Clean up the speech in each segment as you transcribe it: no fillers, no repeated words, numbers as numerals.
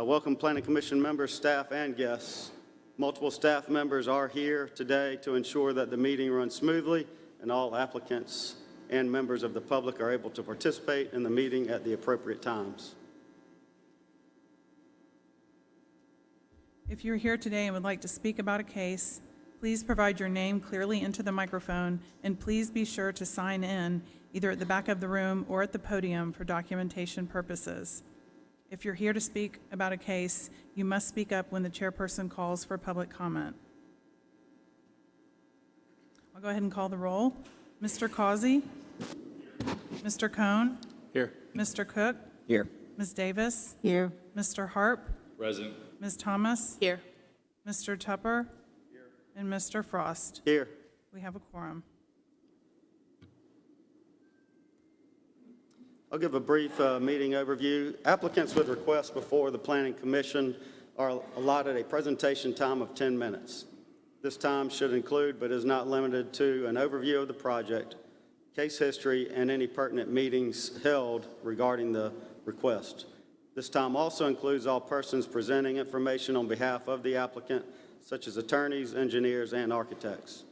Welcome Planning Commission members, staff, and guests. Multiple staff members are here today to ensure that the meeting runs smoothly and all applicants and members of the public are able to participate in the meeting at the appropriate times. If you're here today and would like to speak about a case, please provide your name clearly into the microphone, and please be sure to sign in either at the back of the room or at the podium for documentation purposes. If you're here to speak about a case, you must speak up when the chairperson calls for public comment. I'll go ahead and call the roll. Mr. Causey? Mr. Cohn? Here. Mr. Cook? Here. Ms. Davis? Here. Mr. Harp? Present. Ms. Thomas? Here. Mr. Tupper? Here. And Mr. Frost? Here. We have a quorum. I'll give a brief meeting overview. Applicants with requests before the Planning Commission are allotted a presentation time of 10 minutes. This time should include, but is not limited to, an overview of the project, case history, and any pertinent meetings held regarding the request. This time also includes all persons presenting information on behalf of the applicant, such as attorneys, engineers, and architects.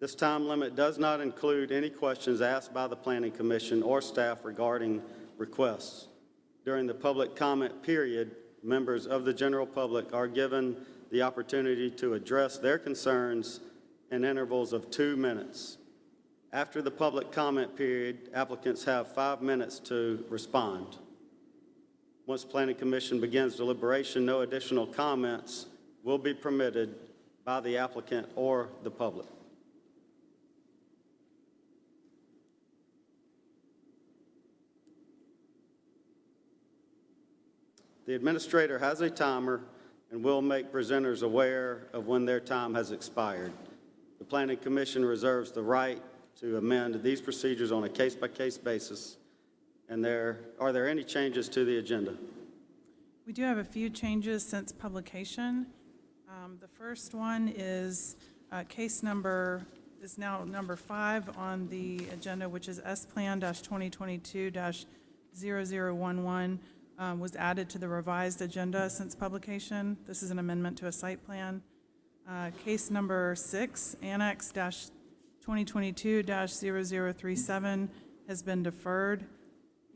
This time limit does not include any questions asked by the Planning Commission or staff regarding requests. During the public comment period, members of the general public are given the opportunity to address their concerns in intervals of 2 minutes. After the public comment period, applicants have 5 minutes to respond. Once Planning Commission begins deliberation, no additional comments will be permitted by the applicant or the public. The administrator has a timer and will make presenters aware of when their time has expired. The Planning Commission reserves the right to amend these procedures on a case-by-case basis. And are there any changes to the agenda? We do have a few changes since publication. The first one is case number is now number 5 on the agenda, which is S-Plan-2022-0011. Was added to the revised agenda since publication. This is an amendment to a site plan. Case number 6, Annex-2022-0037, has been deferred.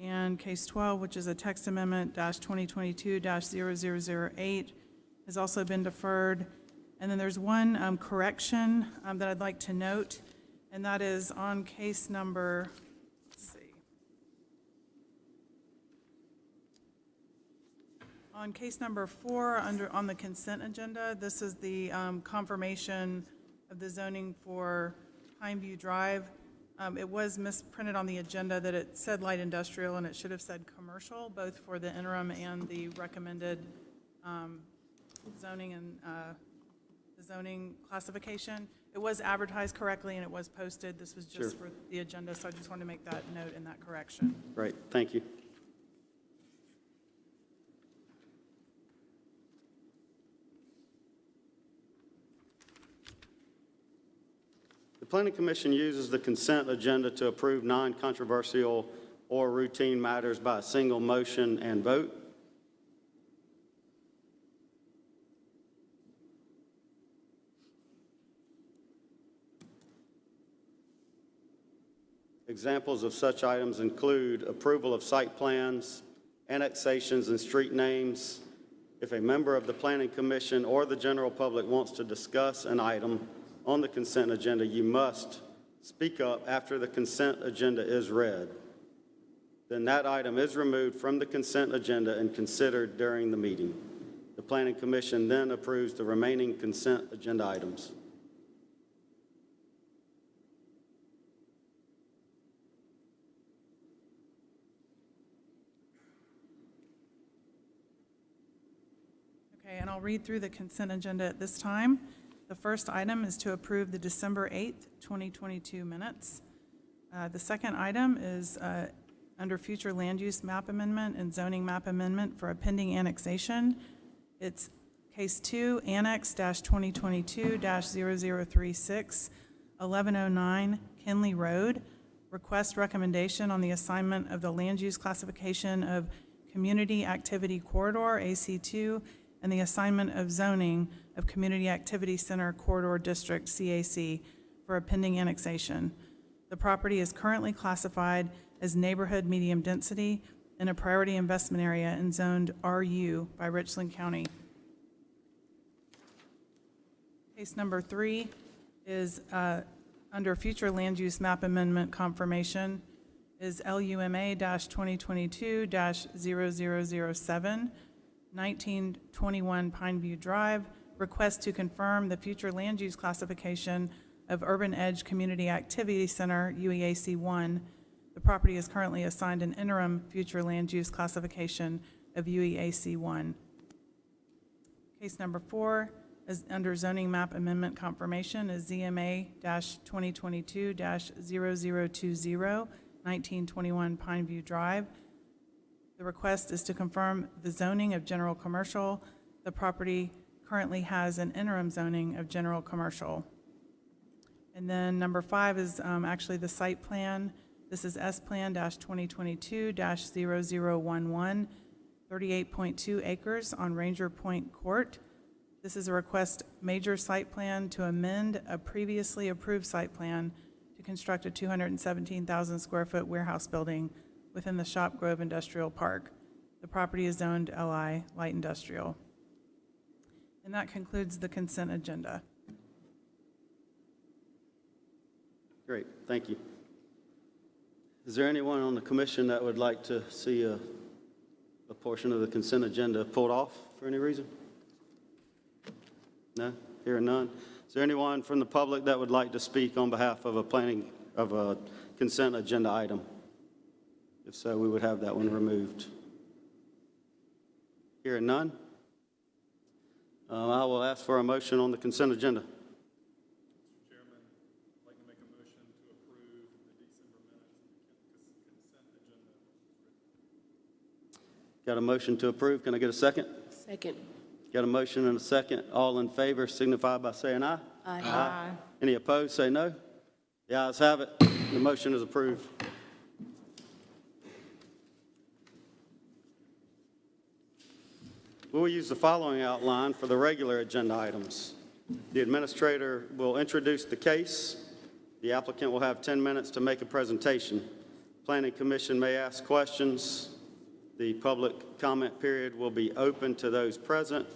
And case 12, which is a text amendment -2022-0008, has also been deferred. And then there's one correction that I'd like to note, and that is on case number, on case number 4, on the consent agenda. This is the confirmation of the zoning for Pineview Drive. It was misprinted on the agenda that it said light industrial, and it should have said commercial, both for the interim and the recommended zoning and the zoning classification. It was advertised correctly and it was posted. This was just for the agenda, so I just wanted to make that note in that correction. Great, thank you. The Planning Commission uses the consent agenda to approve non-controversial or routine matters by a single motion and vote. Examples of such items include approval of site plans, annexations, and street names. If a member of the Planning Commission or the general public wants to discuss an item on the consent agenda, you must speak up after the consent agenda is read. Then that item is removed from the consent agenda and considered during the meeting. The Planning Commission then approves the remaining consent agenda items. Okay, and I'll read through the consent agenda at this time. The first item is to approve the December 8th, 2022 minutes. The second item is under future land use map amendment and zoning map amendment for a pending annexation. It's case 2, Annex-2022-0036, 1109 Kinley Road. request recommendation on the assignment of the land use classification of Community Activity Corridor, AC2, and the assignment of zoning of Community Activity Center Corridor District, CAC, for a pending annexation. The property is currently classified as neighborhood medium density in a priority investment area and zoned RU by Richland County. Case number 3 is under future land use map amendment confirmation is LUMA-2022-0007, 1921 Pineview Drive, request to confirm the future land use classification of Urban Edge Community Activity Center, UEAC 1. The property is currently assigned an interim future land use classification of UEAC 1. Case number 4 is under zoning map amendment confirmation is ZMA-2022-0020, 1921 Pineview Drive. The request is to confirm the zoning of general commercial. The property currently has an interim zoning of general commercial. And then number 5 is actually the site plan. This is S-Plan-2022-0011, 38.2 acres on Ranger Point Court. This is a request major site plan to amend a previously approved site plan to construct a 217,000 square foot warehouse building within the Shop Grove Industrial Park. The property is zoned LI, light industrial. And that concludes the consent agenda. Great, thank you. Is there anyone on the commission that would like to see a portion of the consent agenda pulled off for any reason? No? Hearing none. Is there anyone from the public that would like to speak on behalf of a consent agenda item? If so, we would have that one removed. Hearing none. I will ask for a motion on the consent agenda. Mr. Chairman, I'd like to make a motion to approve the December minutes consent agenda. Got a motion to approve. Can I get a second? Second. Got a motion and a second. All in favor signify by saying aye. Aye. Any opposed, say no. The ayes have it. The motion is approved. We will use the following outline for the regular agenda items. The administrator will introduce the case. The applicant will have 10 minutes to make a presentation. Planning Commission may ask questions. The public comment period will be open to those present.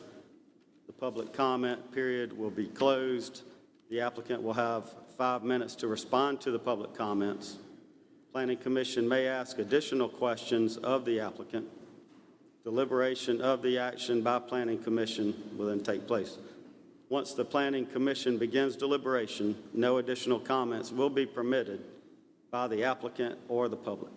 The public comment period will be closed. The applicant will have 5 minutes to respond to the public comments. Planning Commission may ask additional questions of the applicant. Deliberation of the action by Planning Commission will then take place. Once the Planning Commission begins deliberation, no additional comments will be permitted by the applicant or the public.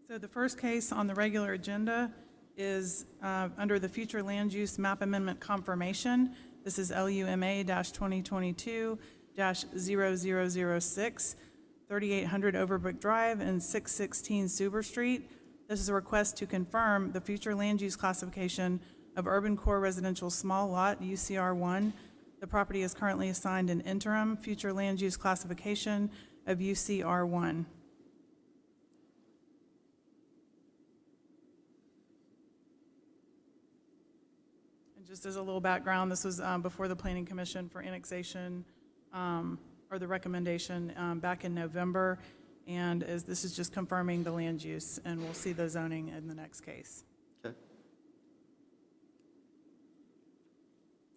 So the first case on the regular agenda is under the future land use map amendment confirmation. This is LUMA-2022-0006, 3800 Overbrook Drive and 616 Suber Street. This is a request to confirm the future land use classification of Urban Core Residential Small Lot, UCR1. The property is currently assigned an interim future land use classification of UCR1. Just as a little background, this was before the Planning Commission for annexation, or the recommendation back in November, and this is just confirming the land use, and we'll see the zoning in the next case. Okay.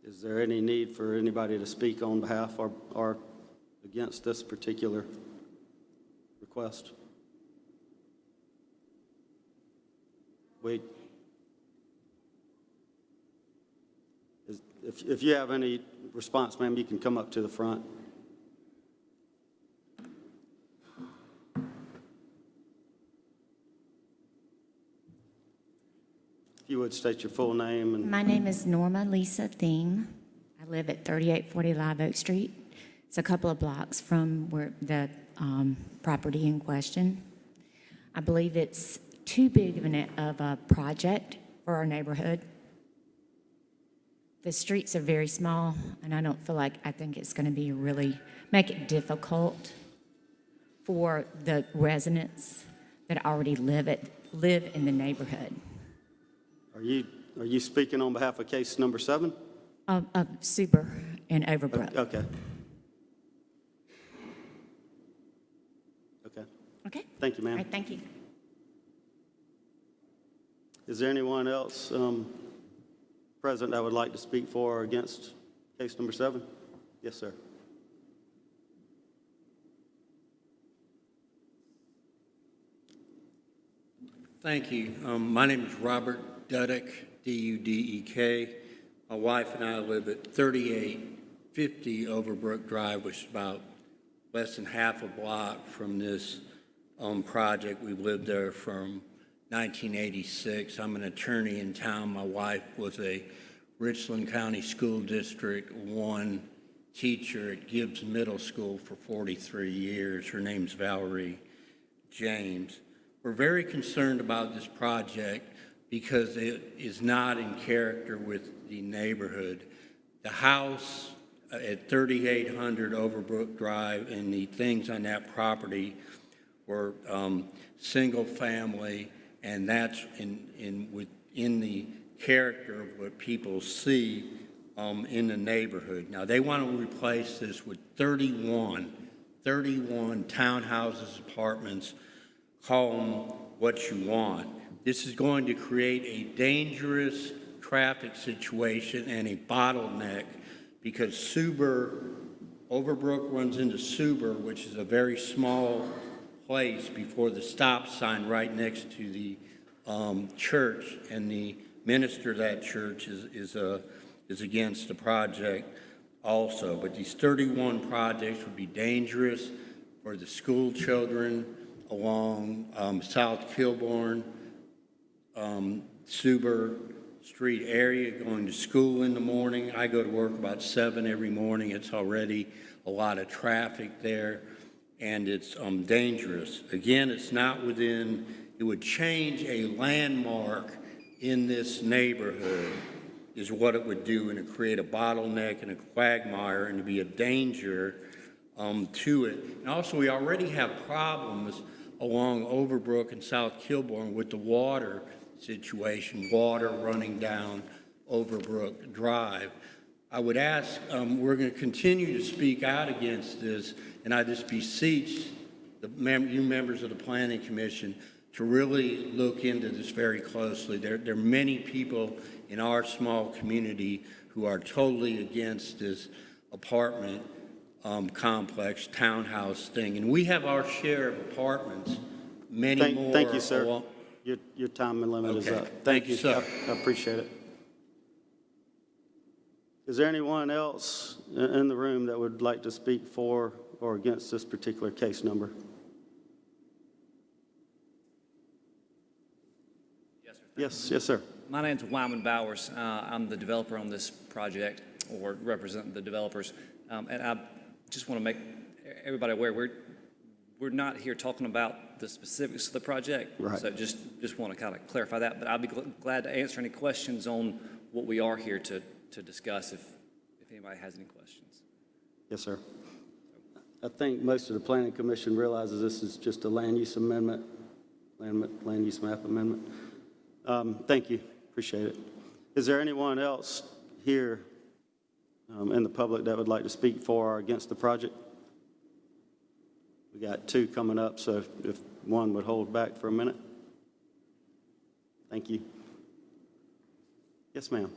Is there any need for anybody to speak on behalf or against this particular request? If you have any response, ma'am, you can come up to the front. If you would state your full name and My name is Norma Lisa Thiem. I live at 3840 Live Oak Street. It's a couple of blocks from where the property in question. I believe it's too big of a project for our neighborhood. the streets are very small, and I think it's going to be make it difficult for the residents that already live in the neighborhood. Are you speaking on behalf of case number 7? Of Super and Overbrook. Okay. Okay. Okay? Thank you, All ma'am. right, thank you. Is there anyone else present that would like to speak for or against case number 7? Yes, sir. Thank you. My name is Robert Dudek, D-U-D-E-K. My wife and I live at 3850 Overbrook Drive, which is about less than half a block from this project. We've lived there from 1986. I'm an attorney in town. My wife was a Richland County School District 1 teacher at Gibbs Middle School for 43 years. Her name's Valerie James. We're very concerned about this project because it is not in character with the neighborhood. The house at 3800 Overbrook Drive and the things on that property were single family, and that's within the character of what people see in the neighborhood. Now, they want to replace this with 31 townhouses, apartments. Call them what you want. This is going to create a dangerous traffic situation and a bottleneck because Overbrook runs into Suber, which is a very small place before the stop sign right next to the church, and the minister of that church is against the project also. But these 31 projects would be dangerous for the school children along South Kilbourne, Suber Street area, going to school in the morning. I go to work about 7 every morning. It's already a lot of traffic there, and it's dangerous. Again, it's not within, it would change a landmark in this neighborhood is what it would do, and it create a bottleneck and a quagmire and to be a danger to it. And also, we already have problems along Overbrook and South Kilbourne with the water situation, water running down Overbrook Drive. I would ask, we're going to continue to speak out against this, and I just beseech you members of the Planning Commission to really look into this very closely. There are many people in our small community who are totally against this apartment complex, townhouse thing. And we have our share of apartments, many more. Thank you, sir. Your time limit is up. Thank you, sir. I appreciate it. Is there anyone else in the room that would like to speak for or against this particular case number? Yes, sir. Yes, sir. My name's Wyman Bowers. I'm the developer on this project, or represent the developers. And I just want to make everybody aware, we're not here talking about the specifics of the project. Right. So just want to kind of clarify that. But I'll be glad to answer any questions on what we are here to discuss if anybody has any questions. Yes, sir. I think most of the Planning Commission realizes this is just a land use amendment, land use map amendment. Thank you. Appreciate it. Is there anyone else here in the public that would like to speak for or against the project? We got 2 coming up, so if one would hold back for a minute. Thank you. Yes, ma'am.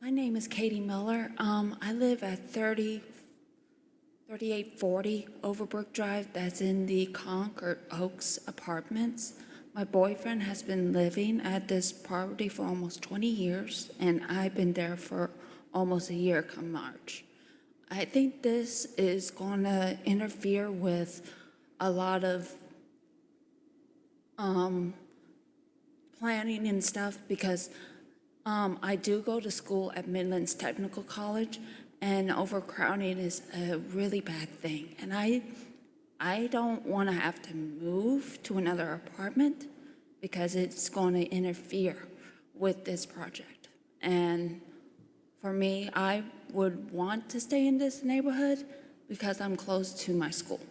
My name is Katie Miller. I live at 3840 Overbrook Drive. That's in the Concord Oaks Apartments. My boyfriend has been living at this property for almost 20 years, and I've been there for almost a year come March. I think this is going to interfere with a lot of planning and stuff because I do go to school at Midlands Technical College, and overcrowding is a really bad thing. And I don't want to have to move to another apartment because it's going to interfere with this project. And For me, I would want to stay in this neighborhood because I'm close to my school.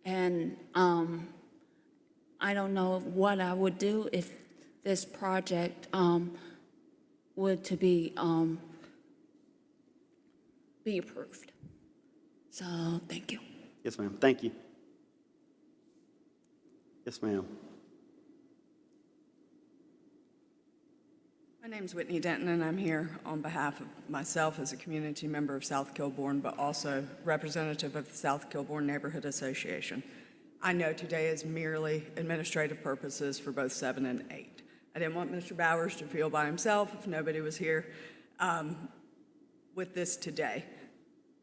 And I don't know what I would do if this project would to be approved. So, thank you. Yes, ma'am. Thank you. Yes, ma'am. My name's Whitney Denton, and I'm here on behalf of myself as a community member of South Kilbourne, but also representative of the South Kilbourne Neighborhood Association. I know today is merely administrative purposes for both 7 and 8. I didn't want Mr. Bowers to feel by himself if nobody was here with this today.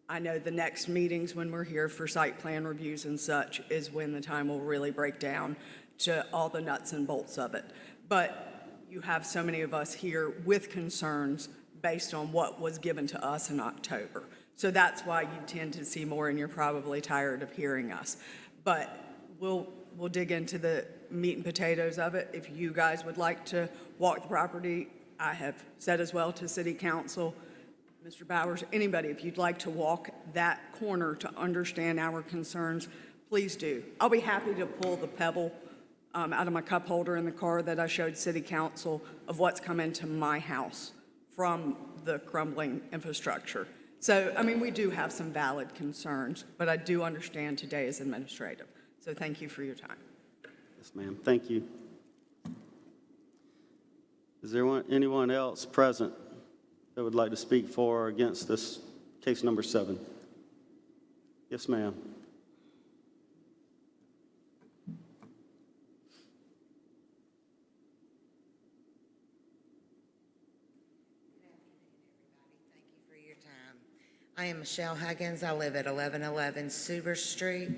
I know the next meetings when we're here for site plan reviews and such is when the time will really break down to all the nuts and bolts of it. But you have so many of us here with concerns based on what was given to us in October. So that's why you tend to see more, and you're probably tired of hearing us. But we'll dig into the meat and potatoes of it. If you guys would like to walk the property, I have said as well to City Council, Mr. Bowers, anybody, if you'd like to walk that corner to understand our concerns, please do. I'll be happy to pull the pebble out of my cup holder in the car that I showed City Council of what's come into my house from the crumbling infrastructure. So, I mean, we do have some valid concerns, but I do understand today is administrative. So thank you for your time. Yes, ma'am. Thank you. Is there anyone else present that would like to speak for or against this case number 7? Yes, ma'am. Thank you for your time. I am Michelle Huggins. I live at 1111 Suber Street.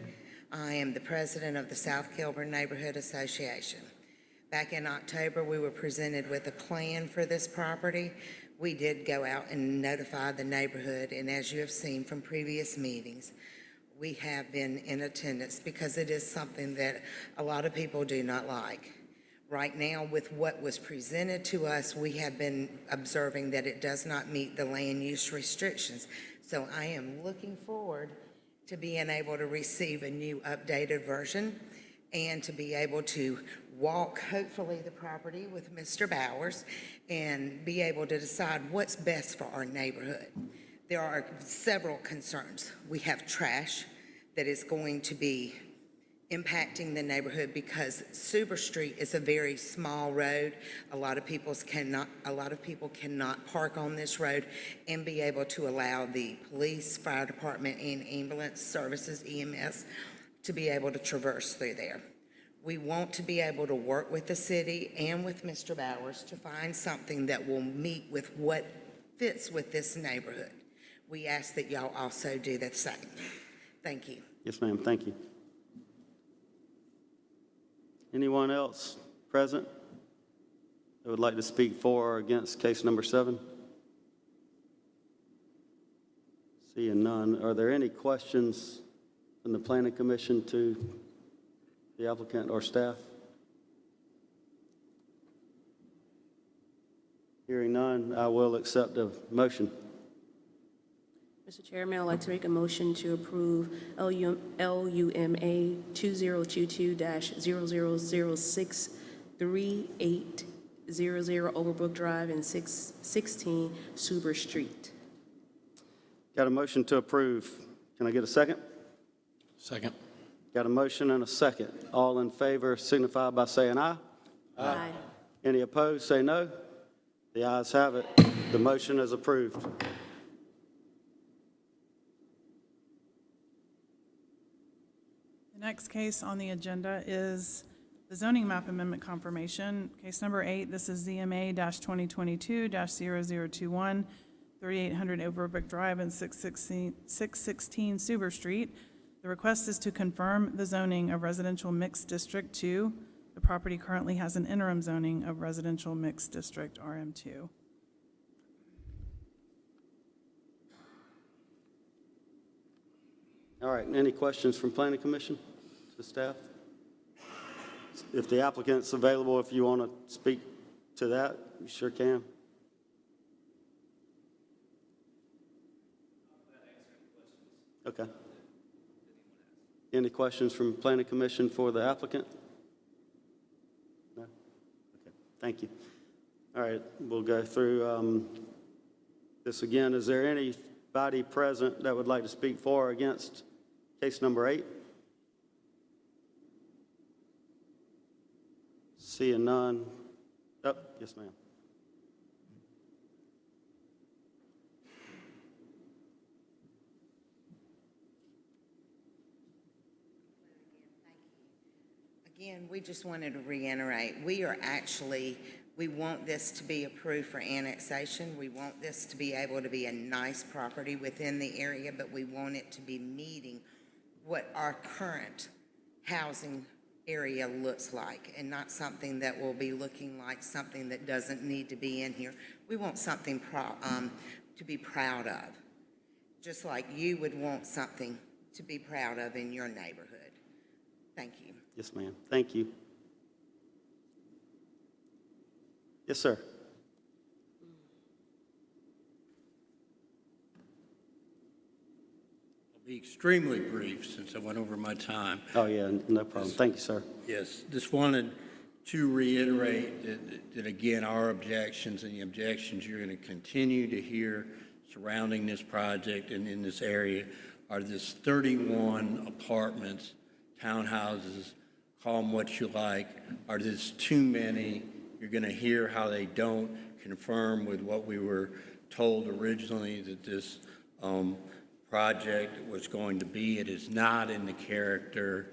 I am the president of the South Kilbourne Neighborhood Association. Back in October, we were presented with a plan for this property. We did go out and notify the neighborhood, and as you have seen from previous meetings, we have been in attendance because it is something that a lot of people do not like. Right now, with what was presented to us, we have been observing that it does not meet the land use restrictions. So I am looking forward to being able to receive a new updated version and to be able to walk, hopefully, the property with Mr. Bowers and be able to decide what's best for our neighborhood. There are several concerns. We have trash that is going to be impacting the neighborhood because Suber Street is a very small road. A lot of people cannot park on this road and be able to allow the police, fire department, and ambulance services, EMS, to be able to traverse through there. We want to be able to work with the city and with Mr. Bowers to find something that will meet with what fits with this neighborhood. We ask that y'all also do the same. Thank you. Yes, ma'am. Thank you. Anyone else present that would like to speak for or against case number 7? Seeing none, are there any questions from the Planning Commission to the applicant or staff? Hearing none, I will accept a motion. Mr. Chairman, I'd like to make a motion to approve LUMA 2022-00063800 Overbrook Drive and 616 Suber Street. Got a motion to approve. Can I get a second? Second. Got a motion and a second. All in favor signify by saying aye. Aye. Any opposed, say no. The ayes have it. The motion is approved. The next case on the agenda is the zoning map amendment confirmation. Case number 8, this is ZMA-2022-0021, 3800 Overbrook Drive and 616 Suber Street. The request is to confirm the zoning of residential mixed district 2. The property currently has an interim zoning of residential mixed district RM2. All right, any questions from Planning Commission to staff? If the applicant's available, if you want to speak to that, you sure can. Okay. Any questions from Planning Commission for the applicant? No? Okay, thank you. All right, we'll go through this again. Is there anybody present that would like to speak for or against case number 8? Seeing none. Oh, yes, ma'am. Again, we just wanted to reiterate, we want this to be approved for annexation. We want this to be able to be a nice property within the area, but we want it to be meeting what our current housing area looks like, and not something that will be looking like something that doesn't need to be in here. We want something to be proud of, just like you would want something to be proud of in your neighborhood. Thank you. Yes, ma'am. Thank you. Yes, sir. I'll be extremely brief since I went over my time. Oh, yeah, no problem. Thank you, sir. Yes, just wanted to reiterate that again, our objections and the objections you're going to continue to hear surrounding this project and in this area are this 31 apartments, townhouses, call them what you like, are this too many? You're going to hear how they don't confirm with what we were told originally that this project was going to be. It is not in the character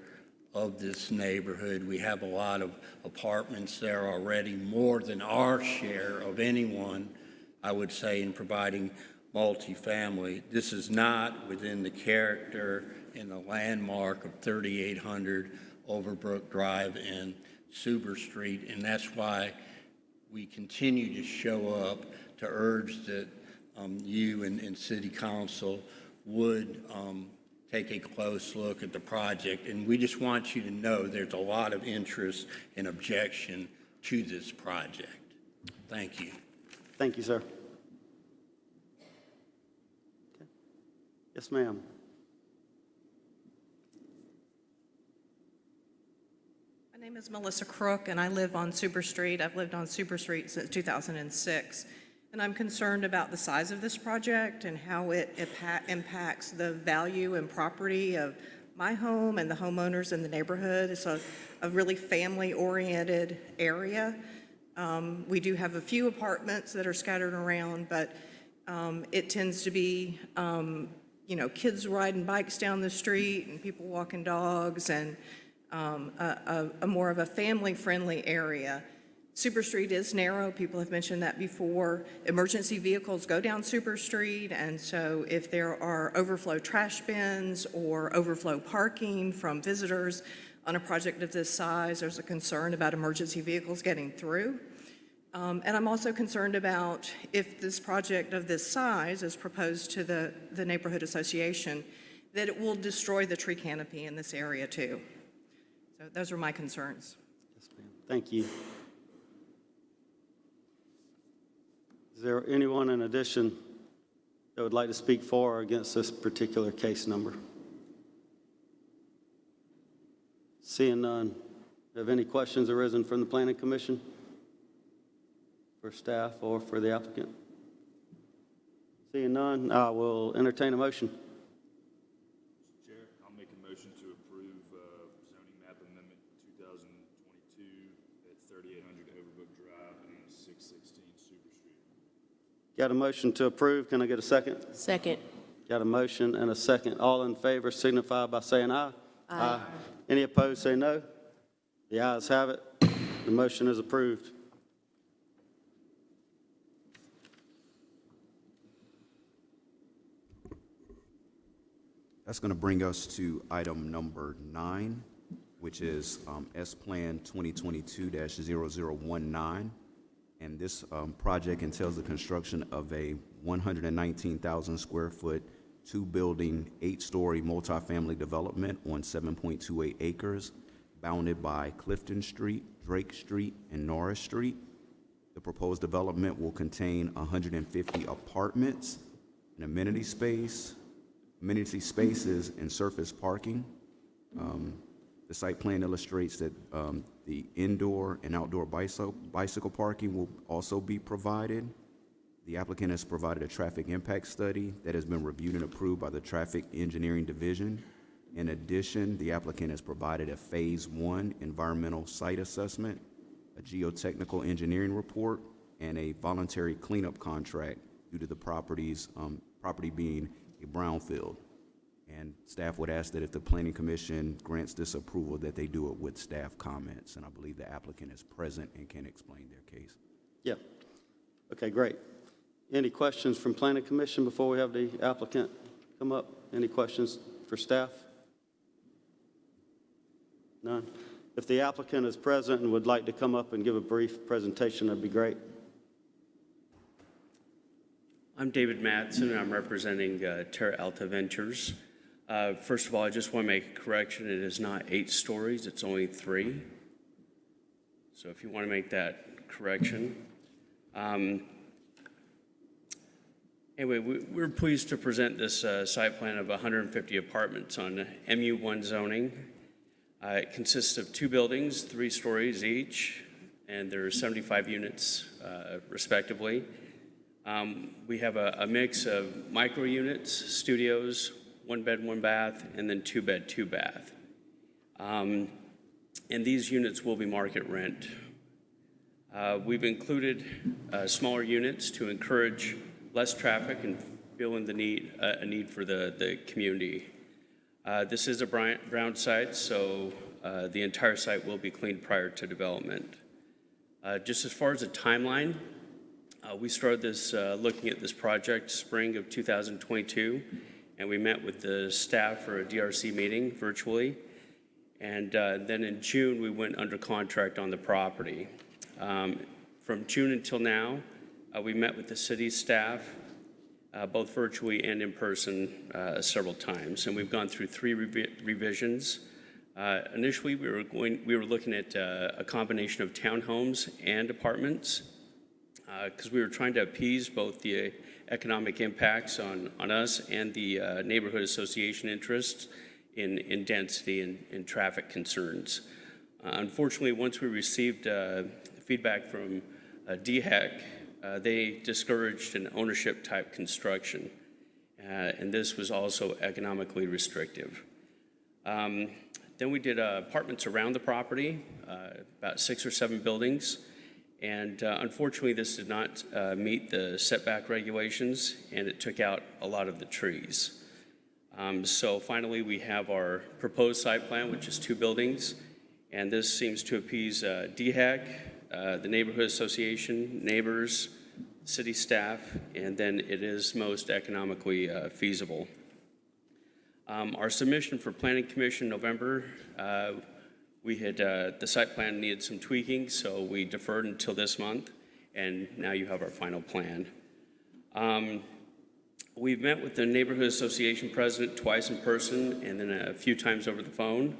of this neighborhood. We have a lot of apartments there already, more than our share of anyone, I would say, in providing multifamily. This is not within the character and the landmark of 3800 Overbrook Drive and Suber Street, and that's why we continue to show up to urge that you and City Council would take a close look at the project. And we just want you to know there's a lot of interest and objection to this project. Thank you. Thank you, sir. Okay. Yes, ma'am. My name is Melissa Crook, and I live on Suber Street. I've lived on Suber Street since 2006. And I'm concerned about the size of this project and how it impacts the value and property of my home and the homeowners in the neighborhood. It's a really family-oriented area. We do have a few apartments that are scattered around, but it tends to be, kids riding bikes down the street and people walking dogs, and a more of a family-friendly area. Suber Street is narrow. People have mentioned that before. Emergency vehicles go down Suber Street, and so if there are overflow trash bins or overflow parking from visitors on a project of this size, there's a concern about emergency vehicles getting through. And I'm also concerned about if this project of this size is proposed to the neighborhood association, that it will destroy the tree canopy in this area too. So those are my concerns. Yes, ma'am. Thank you. Is there anyone in addition that would like to speak for or against this particular case number? Seeing none, have any questions arisen from the Planning Commission for staff or for the applicant? Seeing none, I will entertain a motion. Mr. Chair, I'll make a motion to approve zoning map amendment 2022 at 3800 Overbrook Drive and 616 Suber Street. Got a motion to approve. Can I get a second? Second. Got a motion and a second. All in favor signify by saying aye. Aye. Any opposed, say no. The ayes have it. The motion is approved. That's going to bring us to item number 9, which is S-Plan 2022-0019. And this project entails the construction of a 119,000 square foot, 2-building, 8-story multifamily development on 7.28 acres, bounded by Clifton Street, Drake Street, and Norris Street. The proposed development will contain 150 apartments, an amenity space, amenity spaces, and surface parking. The site plan illustrates that the indoor and outdoor bicycle parking will also be provided. The applicant has provided a traffic impact study that has been reviewed and approved by the Traffic Engineering Division. In addition, the applicant has provided a Phase 1 environmental site assessment, a geotechnical engineering report, and a voluntary cleanup contract due to the property being a brownfield. And staff would ask that if the Planning Commission grants this approval, that they do it with staff comments. And I believe the applicant is present and can explain their case. Yeah. Okay, great. Any questions from Planning Commission before we have the applicant come up? Any questions for staff? None? If the applicant is present and would like to come up and give a brief presentation, that'd be great. I'm David Mattson, and I'm representing Terra Alta Ventures. First of all, I just want to make a correction. It is not 8 stories, it's only 3. So if you want to make that correction. Anyway, we're pleased to present this site plan of 150 apartments on MU1 zoning. It consists of 2 buildings, 3 stories each, and there are 75 units respectively. We have a mix of micro units, studios, 1 bed, 1 bath, and then 2 bed, 2 bath. And these units will be market rent. We've included smaller units to encourage less traffic and fill in a need for the community. This is a brown site, so the entire site will be cleaned prior to development. Just as far as a timeline, we started looking at this project spring of 2022, and we met with the staff for a DRC meeting virtually. And then in June, we went under contract on the property. From June until now, we met with the city staff, both virtually and in person, several times. And we've gone through 3 revisions. Initially, we were looking at a combination of townhomes and apartments, because we were trying to appease both the economic impacts on us and the neighborhood association interests in density and traffic concerns. Unfortunately, once we received feedback from DHEC, they discouraged an ownership-type construction, and this was also economically restrictive. Then we did apartments around the property, about 6 or 7 buildings. And unfortunately, this did not meet the setback regulations, and it took out a lot of the trees. So finally, we have our proposed site plan, which is 2 buildings, and this seems to appease DHEC, the neighborhood association, neighbors, city staff, and then it is most economically feasible. Our submission for Planning Commission in November, we had, the site plan needed some tweaking, so we deferred until this month, and now you have our final plan. We've met with the Neighborhood Association president twice in person and then a few times over the phone.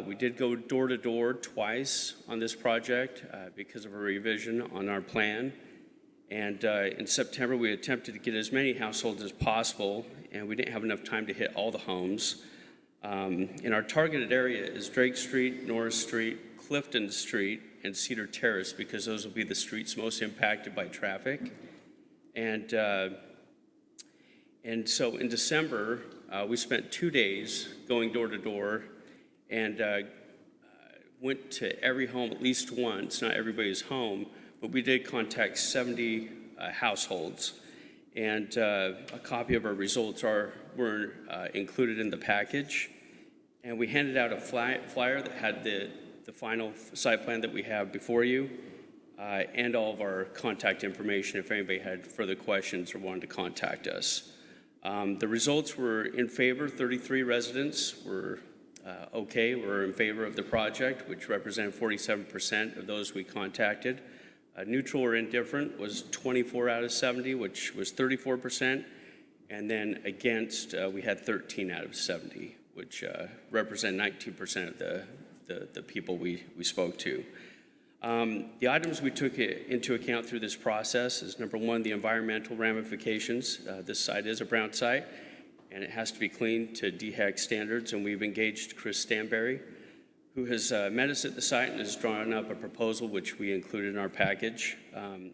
We did go door to door twice on this project because of a revision on our plan. And in September, we attempted to get as many households as possible, and we didn't have enough time to hit all the homes. And our targeted area is Drake Street, Norris Street, Clifton Street, and Cedar Terrace, because those will be the streets most impacted by traffic. And so in December, we spent 2 days going door to door and went to every home at least once, not everybody's home, but we did contact 70 households. And a copy of our results were included in the package. And we handed out a flyer that had the final site plan that we have before you, and all of our contact information if anybody had further questions or wanted to contact us. The results were in favor. 33 residents were were in favor of the project, which represented 47% of those we contacted. Neutral or indifferent was 24 out of 70, which was 34%. And then against, we had 13 out of 70, which represent 19% of the people we spoke to. The items we took into account through this process is, number one, the environmental ramifications. This site is a brown site, and it has to be cleaned to DHEC standards, and we've engaged Chris Stanberry, who has met us at the site and has drawn up a proposal which we included in our package.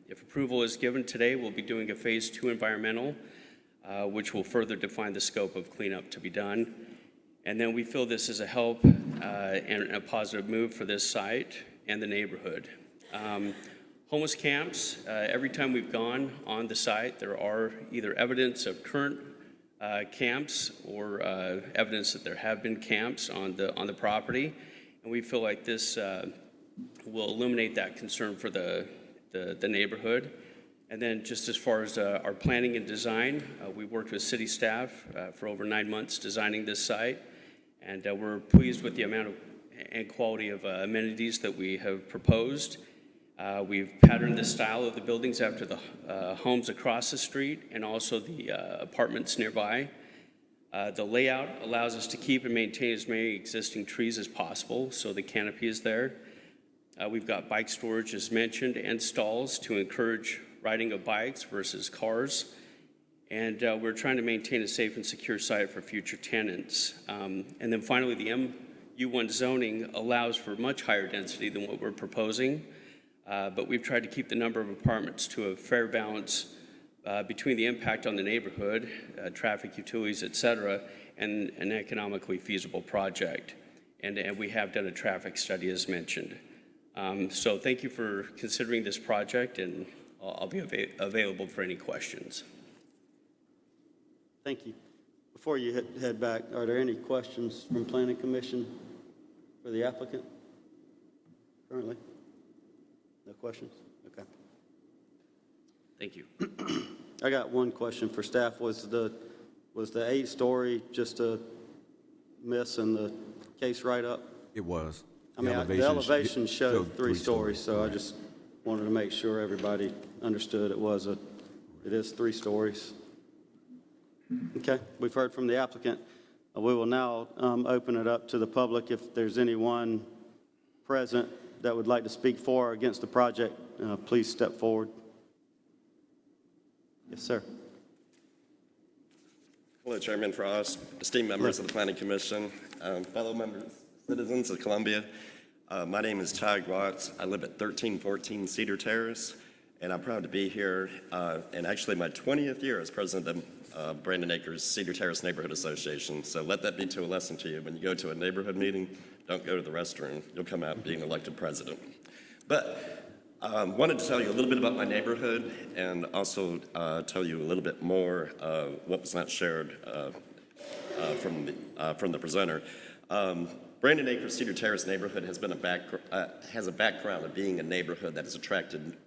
If approval is given today, we'll be doing a Phase 2 environmental, which will further define the scope of cleanup to be done. And then we feel this is a help and a positive move for this site and the neighborhood. Homeless camps, every time we've gone on the site, there are either evidence of current camps or evidence that there have been camps on the property. And we feel like this will eliminate that concern for the neighborhood. And then just as far as our planning and design, we worked with city staff for over 9 months designing this site. And we're pleased with the amount of and quality of amenities that we have proposed. We've patterned the style of the buildings after the homes across the street and also the apartments nearby. The layout allows us to keep and maintain as many existing trees as possible, so the canopy is there. We've got bike storage, as mentioned, and stalls to encourage riding of bikes versus cars. And we're trying to maintain a safe and secure site for future tenants. And then finally, the MU1 zoning allows for much higher density than what we're proposing, but we've tried to keep the number of apartments to a fair balance between the impact on the neighborhood, traffic, utilities, et cetera, and an economically feasible project. And we have done a traffic study as mentioned. So thank you for considering this project, and I'll be available for any questions. Thank you. Before you head back, are there any questions from Planning Commission for the applicant currently? No questions? Okay. Thank you. I got one question for staff. Was the 8-story just a miss in the case write-up? It was. I mean, the elevation showed 3 stories, so I just wanted to make sure everybody understood it is 3 stories. Okay, we've heard from the applicant. We will now open it up to the public. If there's anyone present that would like to speak for or against the project, please step forward. Yes, sir. Hello, Chairman Frost, esteemed members of the Planning Commission, fellow members, citizens of Columbia. My name is Chad Watts. I live at 1314 Cedar Terrace, and I'm proud to be here. And actually, my 20th year as president of Brandon Acres Cedar Terrace Neighborhood Association. So let that be a lesson to you. When you go to a neighborhood meeting, don't go to the restroom. You'll come out being elected president. But wanted to tell you a little bit about my neighborhood and also tell you a little bit more what was not shared from the presenter. Brandon Acres Cedar Terrace neighborhood has a background of being a neighborhood that has attracted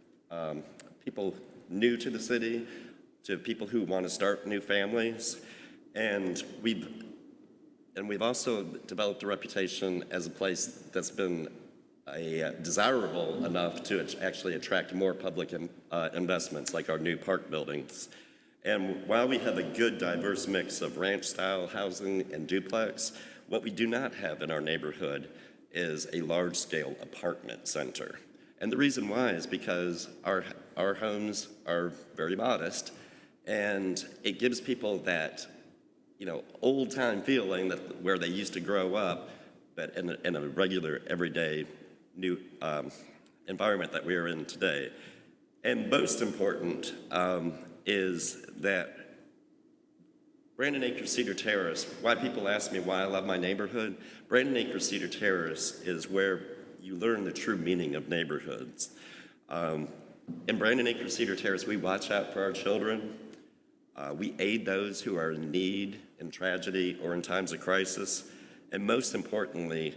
people new to the city, to people who want to start new families, and we've also developed a reputation as a place that's been desirable enough to actually attract more public investments, like our new park buildings. And while we have a good diverse mix of ranch-style housing and duplex, what we do not have in our neighborhood is a large-scale apartment center. And the reason why is because our homes are very modest, and it gives people that, old-time feeling that where they used to grow up, but in a regular, everyday, new environment that we are in today. And most important is that Brandon Acres Cedar Terrace, why people ask me why I love my neighborhood, Brandon Acres Cedar Terrace is where you learn the true meaning of neighborhoods. In Brandon Acres Cedar Terrace, we watch out for our children. We aid those who are in need, in tragedy, or in times of crisis. And most importantly,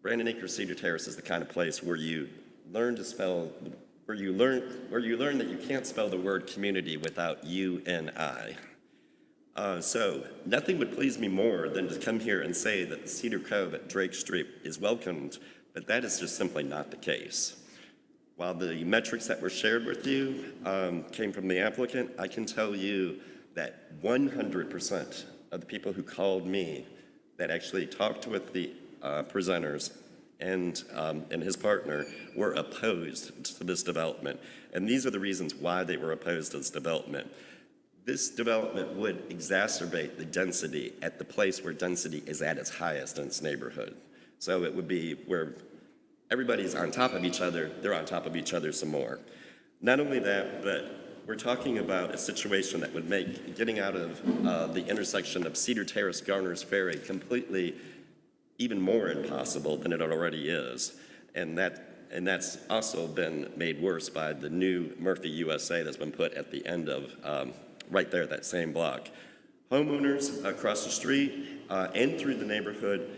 Brandon Acres Cedar Terrace is the kind of place where you learn to spell, where you learn that you can't spell the word community without U-N-I. So nothing would please me more than to come here and say that the Cedar Cove at Drake Street is welcomed, but that is just simply not the case. While the metrics that were shared with you came from the applicant, I can tell you that 100% of the people who called me that actually talked with the presenters and his partner were opposed to this development. And these are the reasons why they were opposed to this development. this development would exacerbate the density at the place where density is at its highest in its neighborhood. So it would be where everybody's on top of each other, they're on top of each other some more. Not only that, but we're talking about a situation that would make getting out of the intersection of Cedar Terrace, Garner's Ferry completely even more impossible than it already is. And that's also been made worse by the new Murphy USA that's been put at the end of right there, that same block. Homeowners across the street and through the neighborhood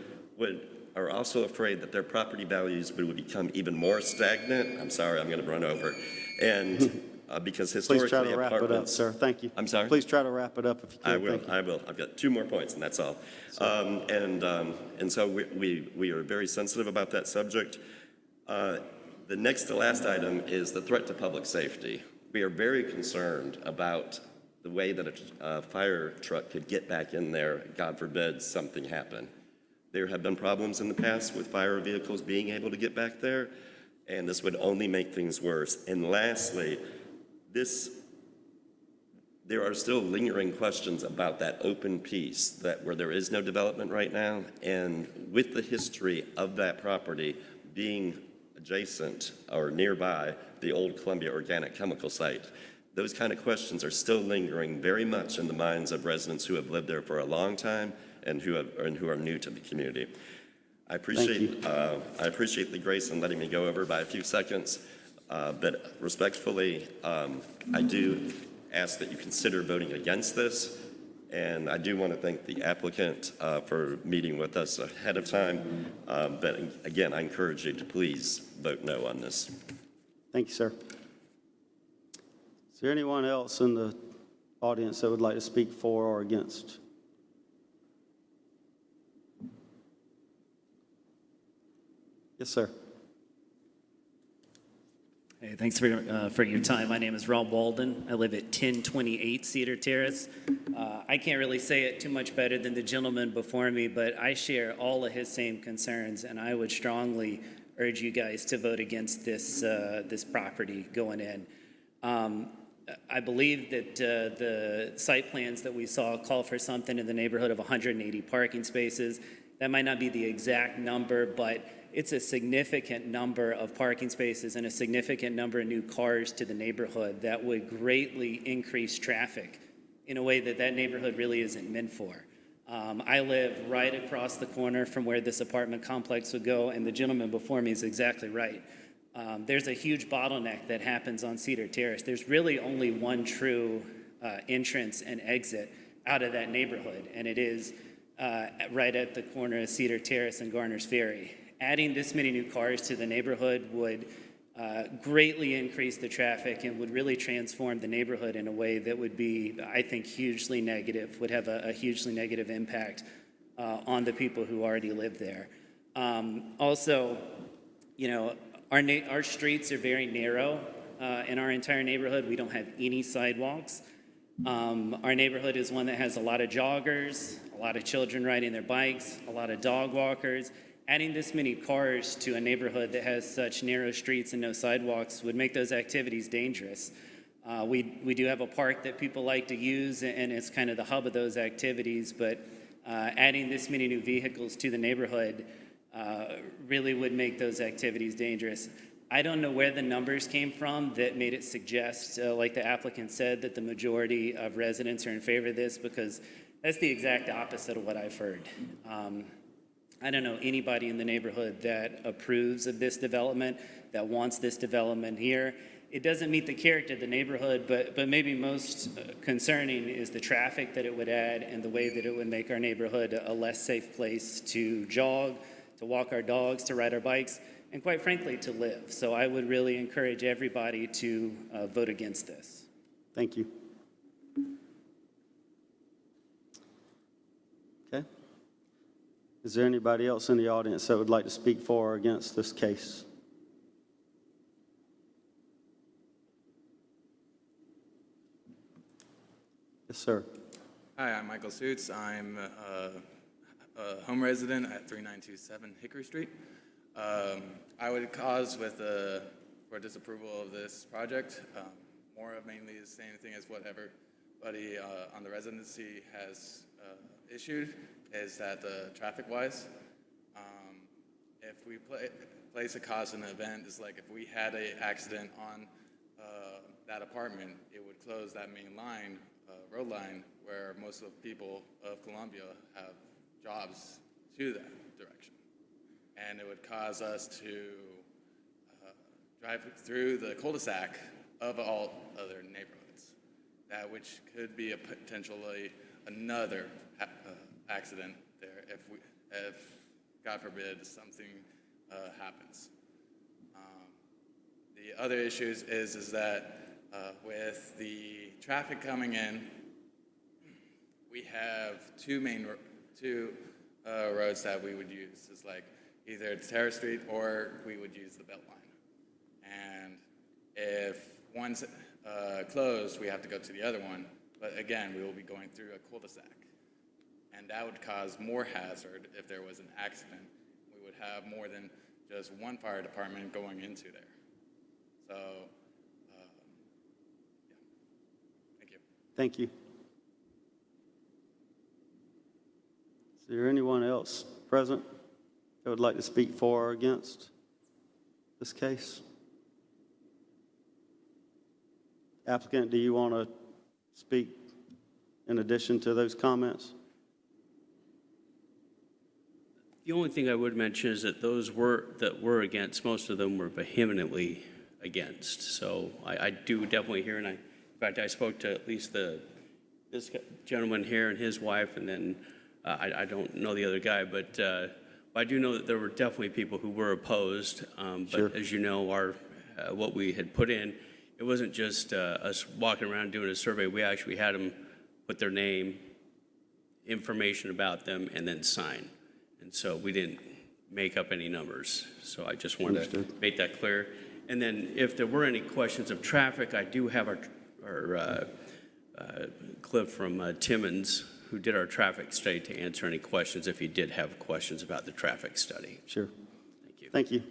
are also afraid that their property values would become even more stagnant. I'm sorry, I'm going to run over. And because historically, Please try to wrap it up, apartments- sir. Thank you. I'm sorry? Please try to wrap it up if you can. I will, Thank you. I will. I've got 2 more points, and that's all. And so we are very sensitive about that subject. The next to last item is the threat to public safety. We are very concerned about the way that a fire truck could get back in there, God forbid something happened. There have been problems in the past with fire vehicles being able to get back there, and this would only make things worse. And lastly, there are still lingering questions about that open piece where there is no development right now, and with the history of that property being adjacent or nearby the old Columbia Organic Chemical site, those kind of questions are still lingering very much in the minds of residents who have lived there for a long time and who are new to the community. I appreciate the grace in letting me go over by a few seconds, but respectfully, I do ask that you consider voting against this, and I do want to thank the applicant for meeting with us ahead of time, but again, I encourage you to please vote no on this. Thank you, sir. Is there anyone else in the audience that would like to speak for or against? Yes, sir. Hey, thanks for your time. My name is Rob Walden. I live at 1028 Cedar Terrace. I can't really say it too much better than the gentleman before me, but I share all of his same concerns, and I would strongly urge you guys to vote against this property going in. I believe that the site plans that we saw call for something in the neighborhood of 180 parking spaces. That might not be the exact number, but it's a significant number of parking spaces and a significant number of new cars to the neighborhood that would greatly increase traffic in a way that neighborhood really isn't meant for. I live right across the corner from where this apartment complex would go, and the gentleman before me is exactly right. There's a huge bottleneck that happens on Cedar Terrace. There's really only one true entrance and exit out of that neighborhood, and it is right at the corner of Cedar Terrace and Garner's Ferry. Adding this many new cars to the neighborhood would greatly increase the traffic and would really transform the neighborhood in a way that would be, I think, hugely negative, would have a hugely negative impact on the people who already live there. Also, you know, our streets are very narrow in our entire neighborhood. We don't have any sidewalks. Our neighborhood is one that has a lot of joggers, a lot of children riding their bikes, a lot of dog walkers. Adding this many cars to a neighborhood that has such narrow streets and no sidewalks would make those activities dangerous. We do have a park that people like to use, and it's kind of the hub of those activities, but adding this many new vehicles to the neighborhood really would make those activities dangerous. I don't know where the numbers came from that made it suggest, like the applicant said, that the majority of residents are in favor of this, because that's the exact opposite of what I've heard. I don't know anybody in the neighborhood that approves of this development, that wants this development here. It doesn't meet the character of the neighborhood, but maybe most concerning is the traffic that it would add and the way that it would make our neighborhood a less safe place to jog, to walk our dogs, to ride our bikes, and quite frankly, to live. So I would really encourage everybody to vote against this. Thank you. Okay. Is there anybody else in the audience that would like to speak for or against this case? Yes, sir. Hi, I'm Michael Suits. I'm a home resident at 3927 Hickory Street. I would cause for disapproval of this project. More of mainly the same thing as whatever everybody on the residency has issued is that traffic-wise, if we place a cause in an event, it's like if we had an accident on that apartment, it would close that main line, road line, where most of the people of Columbia have jobs to that direction. And it would cause us to drive through the cul-de-sac of all other neighborhoods, that which could be a potentially another accident there if God forbid something happens. The other issues is that with the traffic coming in, we have two roads that we would use. It's like either Terrace Street or we would use the Beltline. And if one's closed, we have to go to the other one. But again, we will be going through a cul-de-sac. And that would cause more hazard if there was an accident. We would have more than just one fire department going into there. So, yeah. Thank you. Thank you. Is there anyone else present that would like to speak for or against this case? Applicant, do you want to speak in addition to those comments? The only thing I would mention is that those that were against, most of them were vehemently against. So I do definitely hear, and in fact, I spoke to at least this gentleman here and his wife, and then I don't know the other guy, but I do know that there were definitely people who were opposed. Sure. But as you know, what we had put in, it wasn't just us walking around doing a survey. We actually had them put their name, information about them, and then sign. And so we didn't make up any numbers. So I just wanted to make that clear. And then if there were any questions of traffic, I do have our clip from Timmons, who did our traffic study, to answer any questions if he did have questions about the traffic study. Sure. Thank you. Thank you.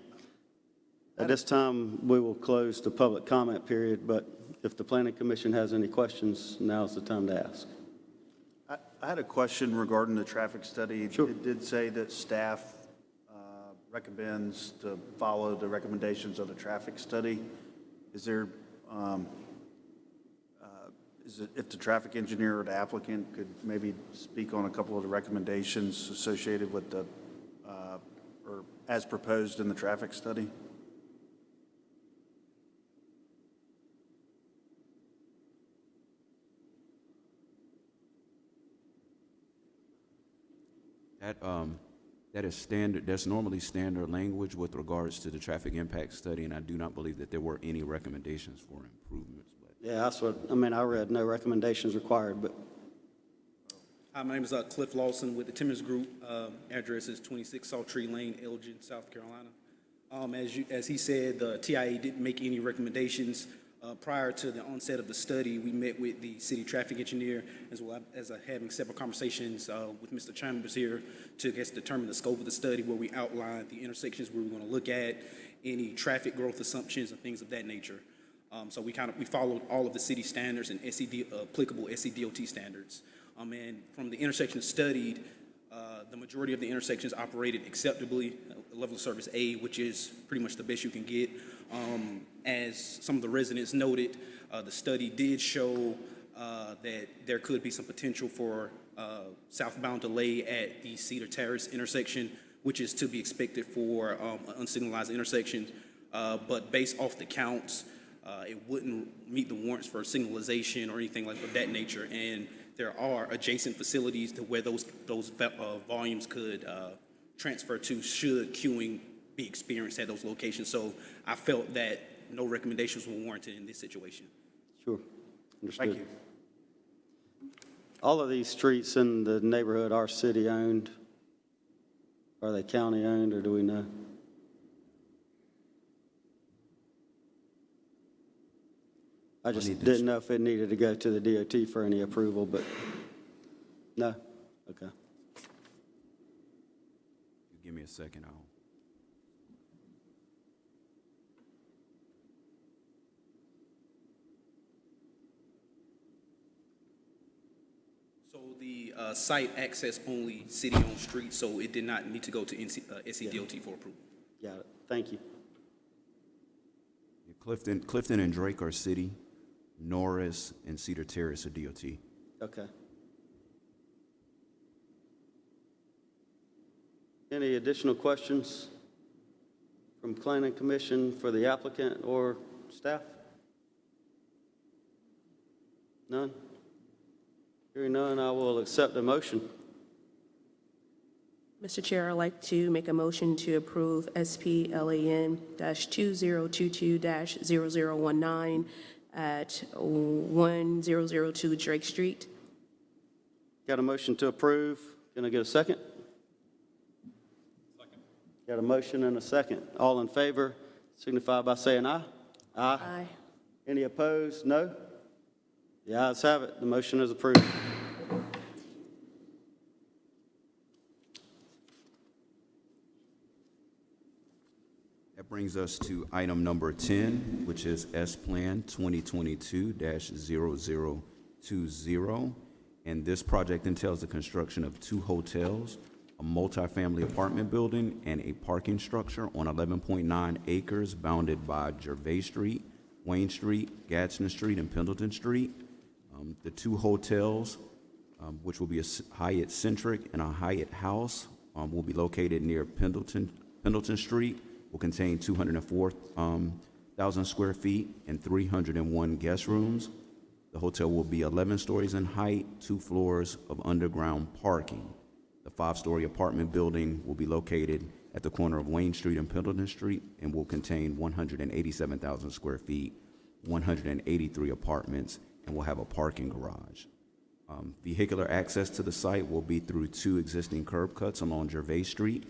At this time, we will close the public comment period, but if the Planning Commission has any questions, now's the time to ask. I had a question regarding the traffic study. Sure. It did say that staff recommends to follow the recommendations of the traffic study. Is there, if the traffic engineer or the applicant could maybe speak on a couple of the recommendations associated with the, or as proposed in the traffic study? That is standard. That's normally standard language with regards to the traffic impact study, and I do not believe that there were any recommendations for improvements. But Yeah, that's what, I read no recommendations required, but Hi, my name is Cliff Lawson with the Timmons Group. Address is 26 Saltree Lane, Elgin, South Carolina. As he said, the TIA didn't make any recommendations. Prior to the onset of the study, we met with the city traffic engineer, as well as having several conversations with Mr. Chambers here to determine the scope of the study, where we outlined the intersections we were going to look at, any traffic growth assumptions and things of that nature. So we followed all of the city standards and applicable SCDOT standards. And from the intersections studied, the majority of the intersections operated acceptably, level of service A, which is pretty much the best you can get. As some of the residents noted, the study did show that there could be some potential for southbound delay at the Cedar Terrace intersection, which is to be expected for unsignalized intersections. But based off the counts, it wouldn't meet the warrants for signalization or anything like of that nature. And there are adjacent facilities to where those volumes could transfer to should queuing be experienced at those locations. So I felt that no recommendations were warranted in this situation. sure, understood. Thank you. All of these streets in the neighborhood are city-owned? Are they county-owned, or do we know? I just didn't know if it needed to go to the DOT for any approval, but no? Okay. give me a second. site access only, city-owned street, so it did not need to go to SCDOT for approval. Got it. Thank you. Clifton and Drake are city. Norris and Cedar Terrace are DOT. Okay. Any additional questions from Planning Commission for the applicant or staff? None? Hearing none, I will accept the motion. Mr. Chair, I'd like to make a motion to approve SPLAN-2022-0019 at 1002 Drake Street. Got a motion to approve. Can I get a second? Second. Got a motion and a second. All in favor signify by saying aye. Aye. Any opposed? No? The ayes have it. The motion is approved. That brings us to item number 10, which is S-Plan 2022-0020. And this project entails the construction of 2 hotels, a multifamily apartment building, and a parking structure on 11.9 acres bounded by Gervais Street, Wayne Street, Gadsden Street, and Pendleton Street. The 2 hotels, which will be a Hyatt Centric and a Hyatt House, will be located near Pendleton Street, will contain 204,000 square feet and 301 guest rooms. The hotel will be 11 stories in height, 2 floors of underground parking. The 5-story apartment building will be located at the corner of Wayne Street and Pendleton Street and will contain 187,000 square feet, 183 apartments, and will have a parking garage. Vehicular access to the site will be through 2 existing curb cuts along Gervais Street,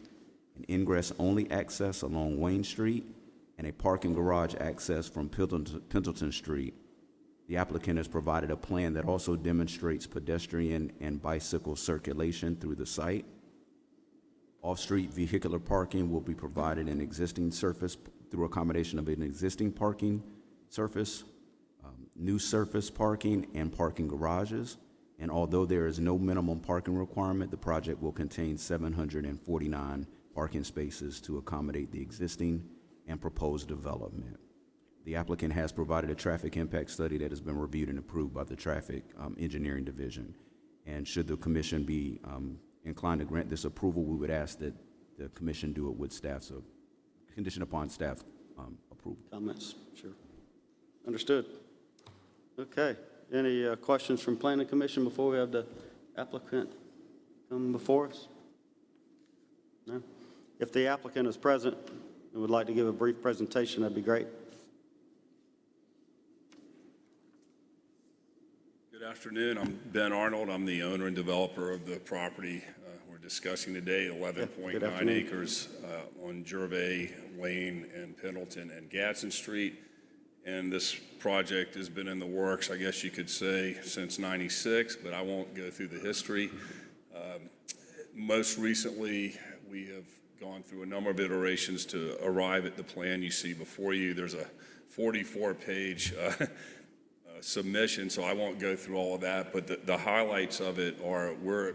an ingress-only access along Wayne Street, and a parking garage access from Pendleton Street. The applicant has provided a plan that also demonstrates pedestrian and bicycle circulation through the site. Off-street vehicular parking will be provided in existing surface through accommodation of an existing parking surface, new surface parking, and parking garages. And although there is no minimum parking requirement, the project will contain 749 parking spaces to accommodate the existing and proposed development. The applicant has provided a traffic impact study that has been reviewed and approved by the Traffic Engineering Division. And should the commission be inclined to grant this approval, we would ask that the commission do it with staff, so condition upon staff approval. Comments? Sure. Understood. Okay. Any questions from Planning Commission before we have the applicant come before us? No? If the applicant is present and would like to give a brief presentation, that'd be great. Good afternoon. I'm Ben Arnold. I'm the owner and developer of the property we're discussing today, 11.9 acres on Gervais, Wayne, and Pendleton and Gadsden Street. And this project has been in the works, I guess you could say, since '96, but I won't go through the history. Most recently, we have gone through a number of iterations to arrive at the plan you see before you. There's a 44-page submission, so I won't go through all of that, but the highlights of it are we're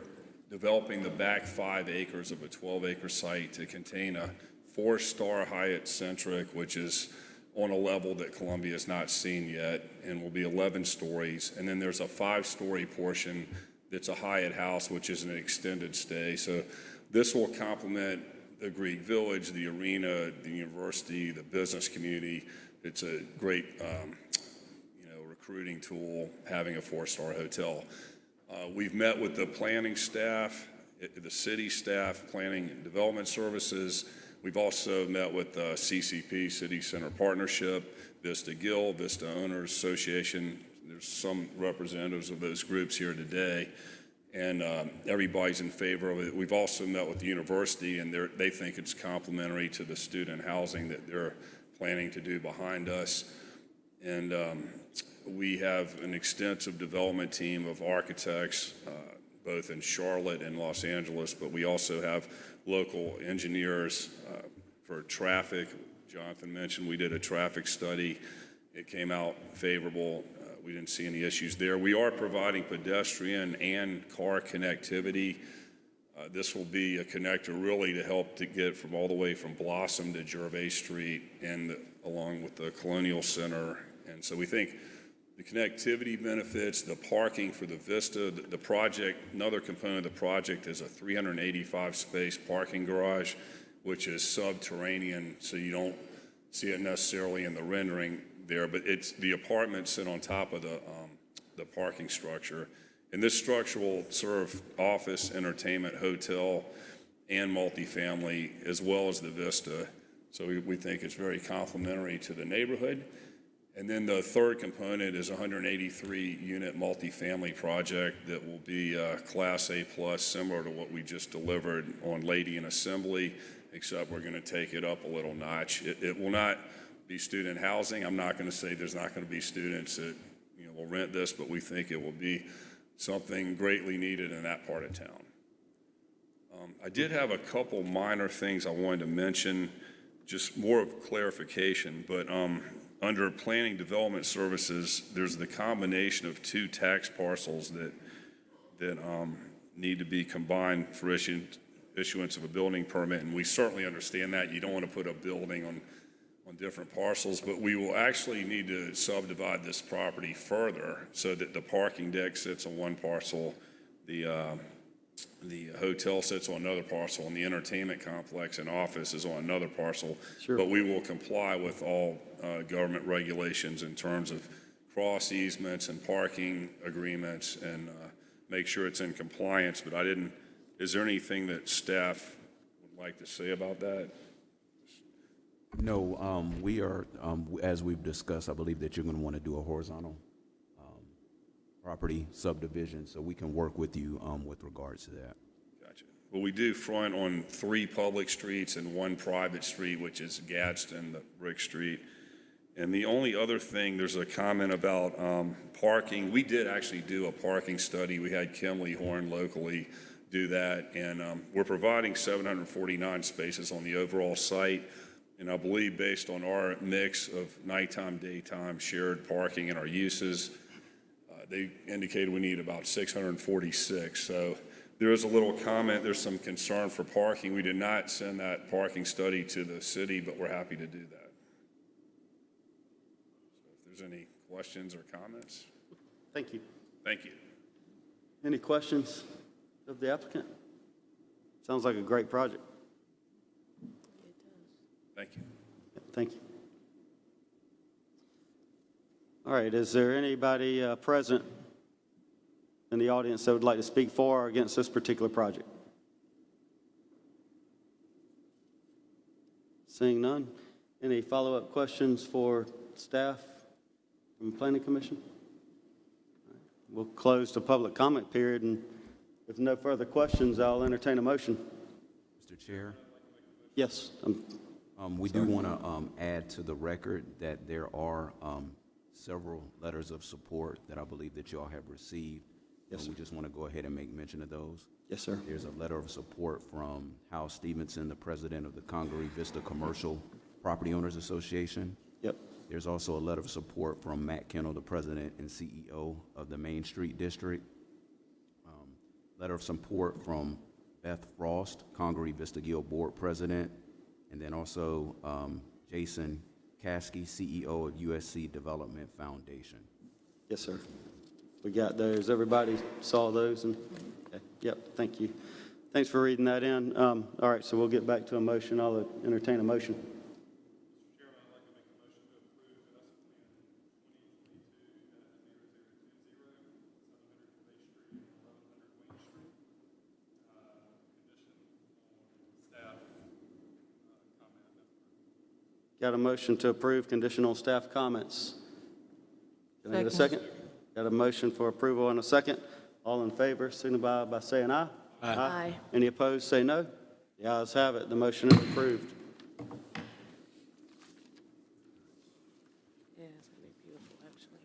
developing the back 5 acres of a 12-acre site to contain a 4-star Hyatt Centric, which is on a level that Columbia has not seen yet, and will be 11 stories. And then there's a 5-story portion that's a Hyatt House, which is an extended stay. So this will complement the Greek Village, the arena, the university, the business community. It's a great recruiting tool, having a 4-star hotel. We've met with the planning staff, the city staff, planning and development services. We've also met with CCP, City Center Partnership, Vista Guild, Vista Owners Association. There's some representatives of those groups here today, and everybody's in favor of it. We've also met with the university, and they think it's complementary to the student housing that they're planning to do behind us. And we have an extensive development team of architects, both in Charlotte and Los Angeles, but we also have local engineers for traffic. Jonathan mentioned we did a traffic study. It came out favorable. We didn't see any issues there. We are providing pedestrian and car connectivity. This will be a connector really to help to get from all the way from Blossom to Gervais Street and along with the Colonial Center. And so we think the connectivity benefits, the parking for the Vista, the project, another component of the project is a 385 space parking garage, which is subterranean, so you don't see it necessarily in the rendering there, but it's the apartments sit on top of the parking structure. And this structure will serve office, entertainment, hotel, and multifamily, as well as the Vista. So we think it's very complementary to the neighborhood. And then the third component is a 183-unit multifamily project that will be Class A plus, similar to what we just delivered on Lady and Assembly, except we're going to take it up a little notch. It will not be student housing. I'm not going to say there's not going to be students that will rent this, but we think it will be something greatly needed in that part of town. I did have a couple minor things I wanted to mention, just more of clarification, but under Planning Development Services, there's the combination of two tax parcels that need to be combined for issuance of a building permit, and we certainly understand that. You don't want to put a building on different parcels, but we will actually need to subdivide this property further so that the parking deck sits on one parcel, the hotel sits on another parcel, and the entertainment complex and office is on another parcel. Sure. But we will comply with all government regulations in terms of cross easements and parking agreements and make sure it's in compliance. But is there anything that staff would like to say about that? No, we are, as we've discussed, I believe that you're going to want to do a horizontal property subdivision, so we can work with you with regards to that. Gotcha. Well, we do front on 3 public streets and 1 private street, which is Gadsden, the Brick Street. And the only other thing, there's a comment about parking. We did actually do a parking study. We had Kimley Horn locally do that, and we're providing 749 spaces on the overall site. And I believe based on our mix of nighttime, daytime, shared parking and our uses, they indicated we need about 646. So there is a little comment, there's some concern for parking. We did not send that parking study to the city, but we're happy to do that. So if there's any questions or comments. Thank you. Thank you. Any questions of the applicant? Sounds like a great project. Thank you. Thank you. All right, is there anybody present in the audience that would like to speak for or against this particular project? Seeing none. Any follow-up questions for staff from the Planning Commission? All right, we'll close the public comment period, and if no further questions, I'll entertain a motion. Mr. Chair? Yes. We do want to add to the record that there are several letters of support that I believe that you all have received. Yes, We just want to go ahead and make mention of those. Yes, sir. There's a letter of support from Hal Stevenson, the president of the Congaree Vista Commercial Property Owners Association. Yep. There's also a letter of support from Matt Kennel, the president and CEO of the Main Street District. Letter of support from Beth Frost, Congaree Vista Guild Board President, and then also Jason Caskey, CEO of USC Development Foundation. Yes, sir. We got those. Everybody saw those? And okay. Yep, thank you. Thanks for reading that in. All right, so we'll get back to a motion. I'll entertain a motion. Got a motion to approve conditional staff comments. Can I get a second? Got a motion for approval and a second. All in favor, signify by saying aye. Aye. Any opposed, say no. The ayes have it. The motion is approved. Yeah, it's gonna be beautiful, actually.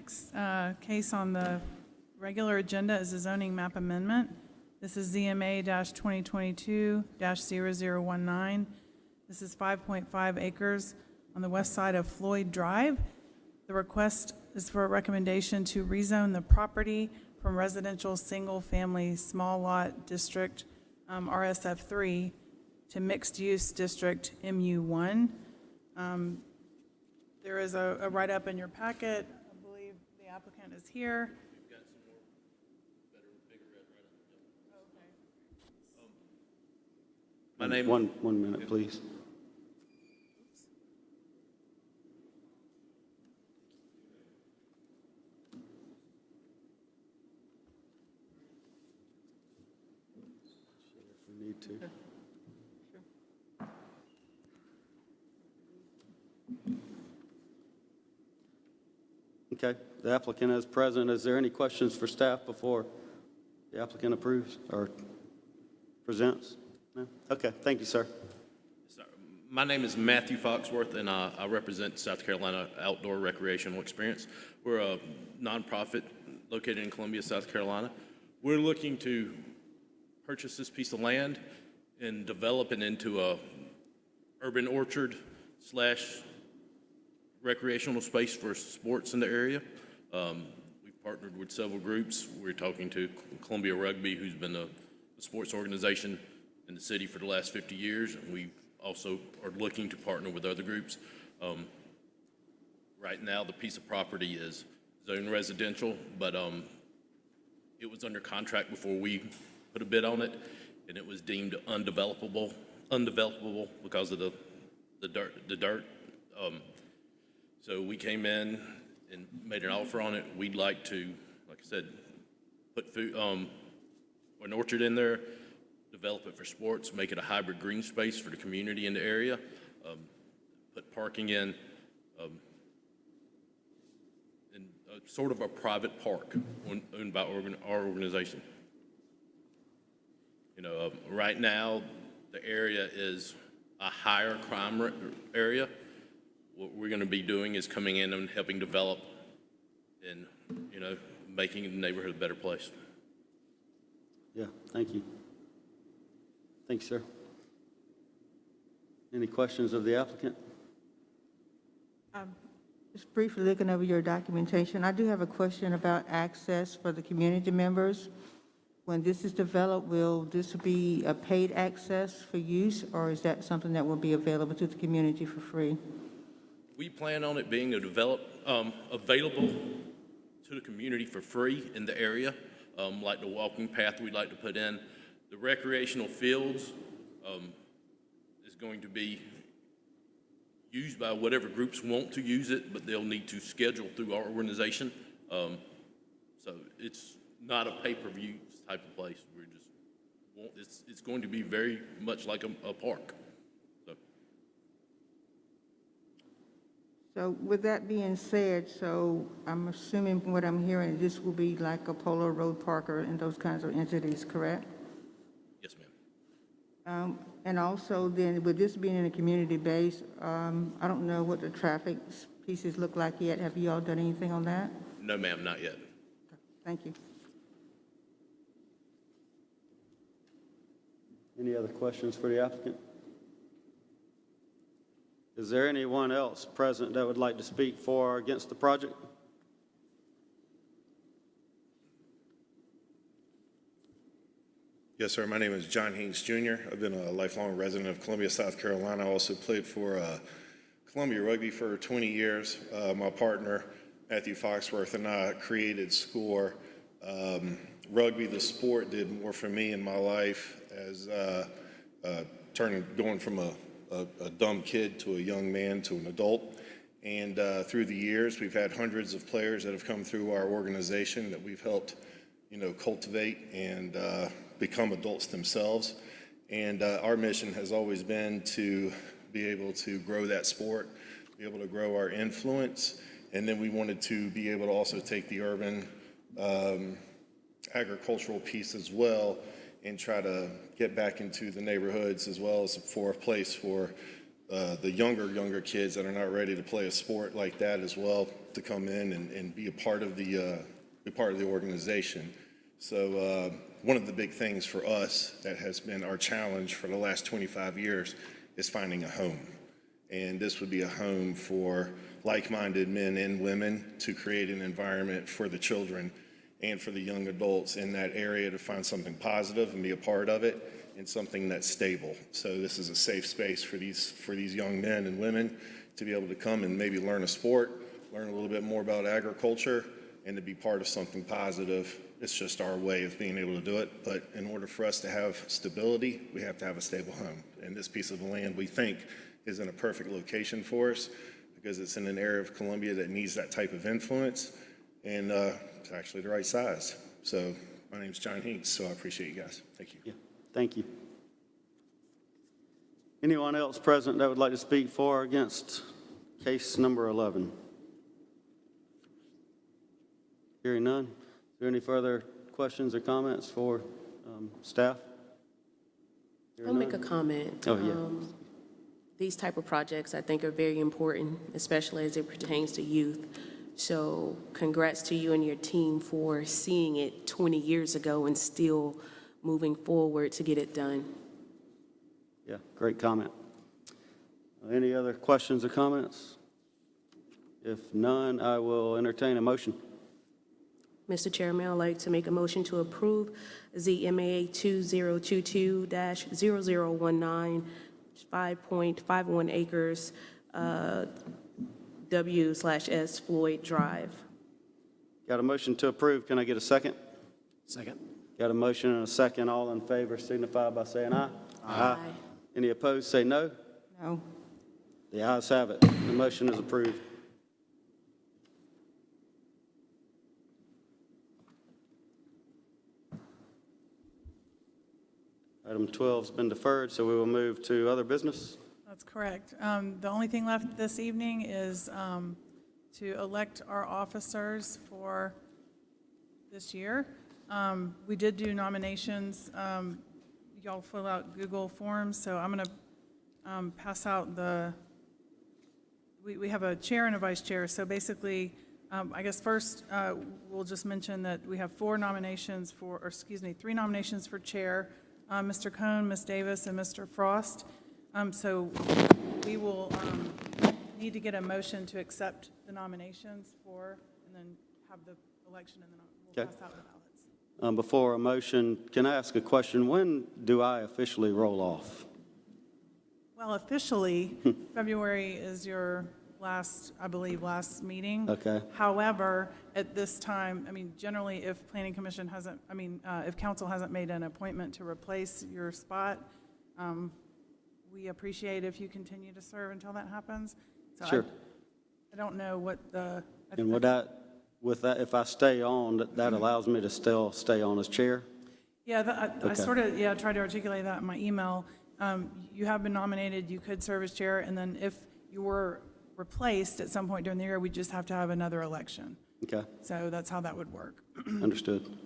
Next case on the regular agenda is a zoning map amendment. This is ZMA-2022-0019. This is 5.5 acres on the west side of Floyd Drive. The request is for a recommendation to rezone the property from residential single-family small lot district, RSF3, to mixed-use district, MU1. There is a write-up in your packet. I believe the applicant is here. My name- One minute, please. If we need to. Okay, the applicant is present. Is there any questions for staff before the applicant approves or presents? No? Okay, thank you, sir. My name is Matthew Foxworth, and I represent South Carolina Outdoor Recreational Experience. We're a nonprofit located in Columbia, South Carolina. We're looking to purchase this piece of land and develop it into a urban orchard / recreational space for sports in the area. We've partnered with several groups. We're talking to Columbia Rugby, who's been a sports organization in the city for the last 50 years, and we also are looking to partner with other groups. Right now, the piece of property is zoned residential, but it was under contract before we put a bid on it, and it was deemed undevelopable because of the dirt. So we came in and made an offer on it. We'd like to, like I said, put food, an orchard in there, develop it for sports, make it a hybrid green space for the community in the area, put parking in, and sort of a private park owned by our organization. You know, right now, the area is a higher crime area. What we're going to be doing is coming in and helping develop and, you know, making the neighborhood a better place. Yeah, thank you. Thanks, sir. Any questions of the applicant? Just briefly looking over your documentation, I do have a question about access for the community members. When this is developed, will this be a paid access for use, or is that something that will be available to the community for free? We plan on it being available to the community for free in the area, like the walking path we'd like to put in. The recreational fields is going to be used by whatever groups want to use it, but they'll need to schedule through our organization. So it's not a pay-per-view type of place. We're just it's going to be very much like a park. So with that being said, so I'm assuming from what I'm hearing, this will be like a Polo Road Parker and those kinds of entities, correct? Yes, ma'am. And also then, with this being in a community base, I don't know what the traffic pieces look like yet. Have you all done anything on that? No, ma'am, not yet. Thank you. Any other questions for the applicant? Is there anyone else present that would like to speak for or against the project? Yes, sir. My name is John Haynes Jr. I've been a lifelong resident of Columbia, South Carolina. I also played for Columbia Rugby for 20 years. My partner, Matthew Foxworth, and I created SCORE. Rugby, the sport, did more for me in my life as going from a dumb kid to a young man to an adult. And through the years, we've had hundreds of players that have come through our organization that we've helped, cultivate and become adults themselves. And our mission has always been to be able to grow that sport, be able to grow our influence, and then we wanted to be able to also take the urban agricultural piece as well and try to get back into the neighborhoods as well as for a place for the younger kids that are not ready to play a sport like that as well. to come in and be a part of the organization. So one of the big things for us that has been our challenge for the last 25 years is finding a home. And this would be a home for like-minded men and women to create an environment for the children and for the young adults in that area to find something positive and be a part of it, and something that's stable. So this is a safe space for these young men and women to be able to come and maybe learn a sport, learn a little bit more about agriculture, and to be part of something positive. It's just our way of being able to do it. But in order for us to have stability, we have to have a stable home. And this piece of land, we think, is in a perfect location for us because it's in an area of Columbia that needs that type of influence, and it's actually the right size. So my name's John Hinks, so I appreciate you guys. Thank you. Yeah, thank you. Anyone else present that would like to speak for or against case number 11? Hearing none. Is there any further questions or comments for staff? Hearing I'll make a none. comment. Oh, yeah. These type of projects, I think, are very important, especially as it pertains to youth. So congrats to you and your team for seeing it 20 years ago and still moving forward to get it done. Yeah, great comment. Any other questions or comments? If none, I will entertain a motion. Mr. Chairman, I'd like to make a motion to approve ZMA 2022-0019, 5.51 acres, W/S Floyd Drive. Got a motion to approve. Can I get a second? Second. Got a motion and a second. All in favor signify by saying aye. Aye. Any opposed, say no. No. The ayes have it. The motion is approved. Item 12 has been deferred, so we will move to other business. That's correct. The only thing left this evening is to elect our officers for this year. We did do nominations. Y'all fill out Google Forms, so I'm going to pass out we have a chair and a vice chair. So basically, I guess first, we'll just mention that we have three nominations for chair, Mr. Cohn, Ms. Davis, and Mr. Frost. So we will need to get a motion to accept the nominations and then have the election, and then we'll Okay. pass out the ballots. Before a motion, can I ask a question? When do I officially roll off? Well, officially, February is your last meeting. Okay. However, at this time, generally, if Planning Commission if council hasn't made an appointment to replace your spot, we appreciate if you continue to serve until that happens. So Sure. I don't know what the. And with that, if I stay on, that allows me to still stay on as chair? Yeah, I Okay. sort of, tried to articulate that in my email. You have been nominated, you could serve as chair, and then if you were replaced at some point during the year, we just have to have another election. Okay, So that's how that would work. understood.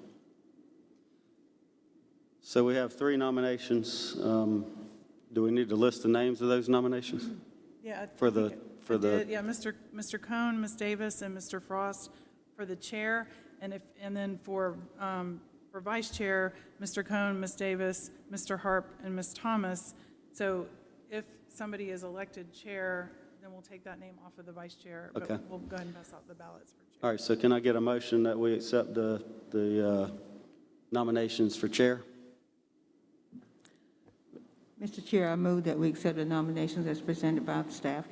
So we have three nominations. Do we need to list the names of those nominations? Yeah. For the, Yeah, Mr. Cohn, Ms. Davis, and Mr. Frost for the chair, and then for vice chair, Mr. Cohn, Ms. Davis, Mr. Harp, and Ms. Thomas. So if somebody is elected chair, then we'll take that name off of the vice chair. Okay. But we'll go ahead and pass out the ballots for chair. all right, so can I get a motion that we accept the nominations for chair? Mr. Chair, I move that we accept the nominations as presented by the staff.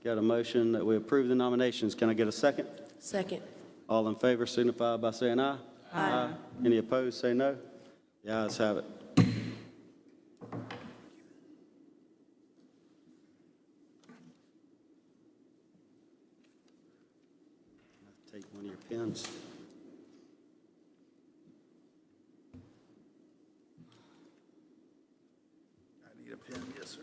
Got a motion that we approve the nominations. Can I get a second? Second. All in favor signify by saying aye. Aye. Any opposed, say no. The ayes have it. Take one of your pens. I need a pen, yes, sir.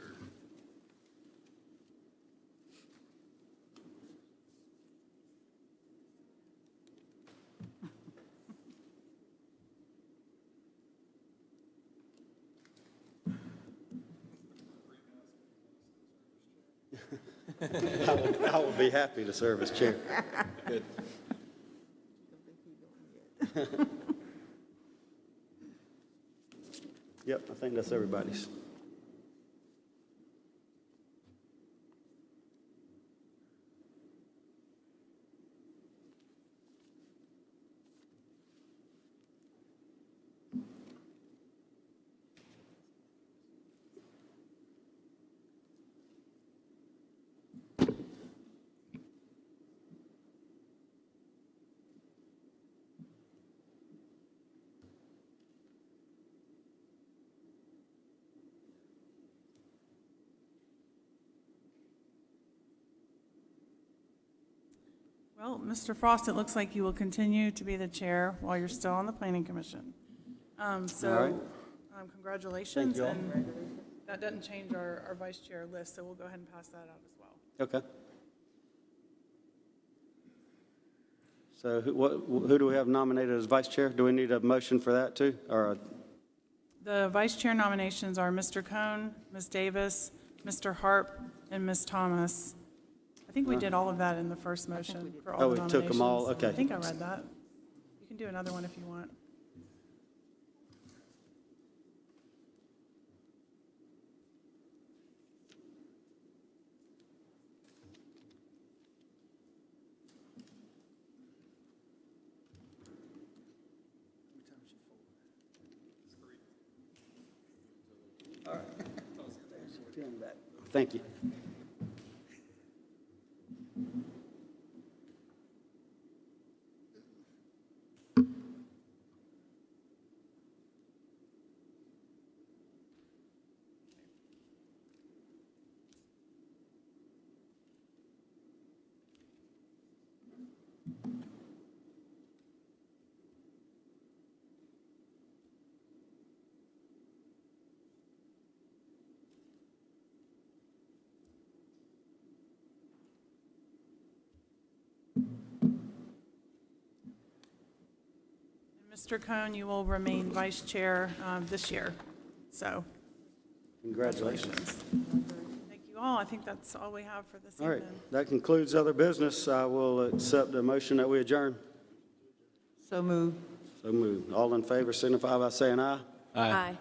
I would be happy to serve as chair. Good. Yep, I think that's everybody's. Well, Mr. Frost, it looks like you will continue to be the chair while you're still on the Planning Commission. All right. Congratulations. Thank you all. And that doesn't change our vice chair list, so we'll go ahead and pass that out as well. Okay. So who do we have nominated as vice chair? Do we need a motion for that too? Or The vice chair nominations are Mr. Cohn, Ms. Davis, Mr. Harp, and Ms. Thomas. I think we did all of that in the first motion for all the we took them all? nominations. Okay. I think I read that. You can do another one if you want. Thank you. Mr. Cohn, you will remain vice chair this year, so. Congratulations. Thank you all. I think that's all we have for this All right, evening. that concludes other business. I will accept a motion that we adjourn. So moved. So moved. All in favor signify by saying aye. Aye.